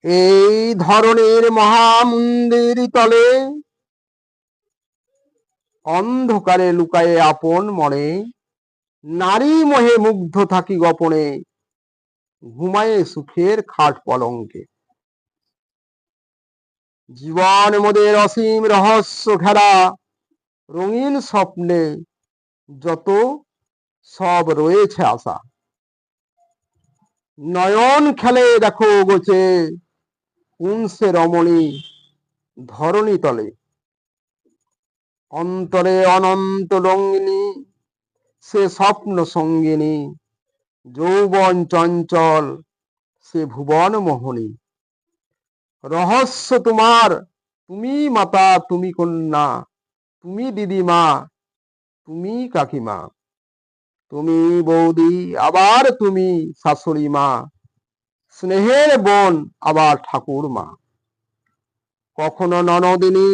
এই ধরনের মহামন্দির তলে অন্ধকারে লুকায়ে আপন মনে নারী মোহে মুগ্ধ থাকি গোপনে, ঘুমায়ে সুখের খাট পলঙ্কে। জীবন মোদের অসীম রহস্য ঘেরা রঙিন স্বপ্নে যত সব রয়েছে আশা। নয়ন খেলে দেখো গোছে পুংসে রমণী ধরণী তলে, অন্তরে অনন্ত রঙ্গিনী সে স্বপ্ন সঙ্গিনী, যৌবন চঞ্চল সে ভুবন মোহনী। রহস্য তোমার, তুমি মাতা, তুমি কন্যা, তুমি দিদিমা, তুমি কাকিমা, তুমি বৌদি, আবার তুমি শাশুড়ি মা, স্নেহের বোন আবার ঠাকুর মা। কখনো ননদিনী,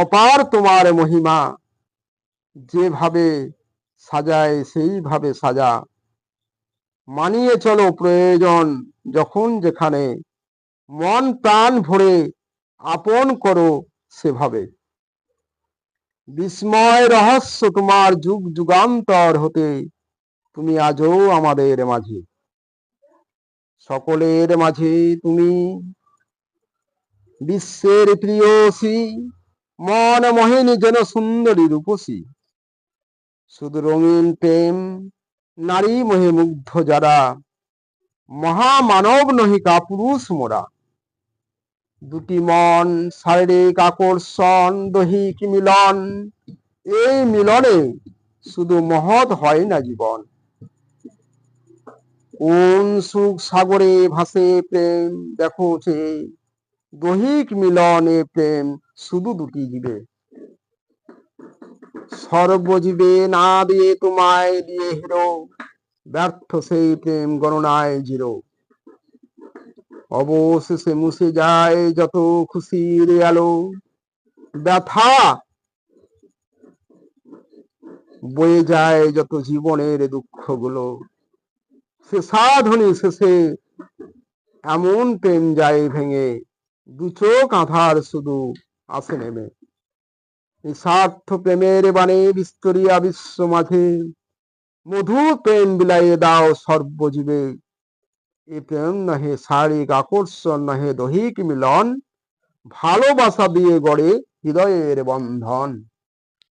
অপার তোমার মহিমা, যেভাবে সাজায় সেইভাবে সাজা। মানিয়ে চলো প্রয়োজন যখন যেখানে, মন প্রাণ ভরে আপন করো সেভাবে। বিস্ময় রহস্য তোমার যুগ যুগান্তর হতে, তুমি আজও আমাদের মাঝে। সকলের মাঝে তুমি বিশ্বের প্রিয়সী, মন মোহিনী যেন সুন্দরী রূপসী। শুধু রঙিন প্রেম নারী মোহে মুগ্ধ যারা, মহামানব নহিকা পুরুষ মোরা। দুটি মন শারীরিক আকর্ষণ দৈহিক মিলন, এই মিলনে শুধু মহৎ হয় না জীবন। কোন সুখ সাগরে ভাসে প্রেম দেখো সে, দৈহিক মিলনে প্রেম শুধু দুটি জীবে। সর্বজীবে না দিয়ে তোমায় দিয়ে হিরো, ব্যর্থ সেই প্রেম গণনায় জিরো। অবশেষে মুছে যায় যত খুশির আলো, ব্যথা বয়ে যায় যত জীবনের দুঃখগুলো। সে সাধনী শেষে এমন প্রেম যায় ভেঙে, দু চোখ আধার শুধু আসে নেমে। নিঃস্বার্থ প্রেমের বাণে বিস্তরিয়া বিশ্ব মাঝে, মধু প্রেম বিলাইয়ে দাও সর্বজীবে। এ প্রেম নহে শারীরিক আকর্ষণ, নহে দৈহিক মিলন, ভালোবাসা দিয়ে গড়ে হৃদয়ের বন্ধন।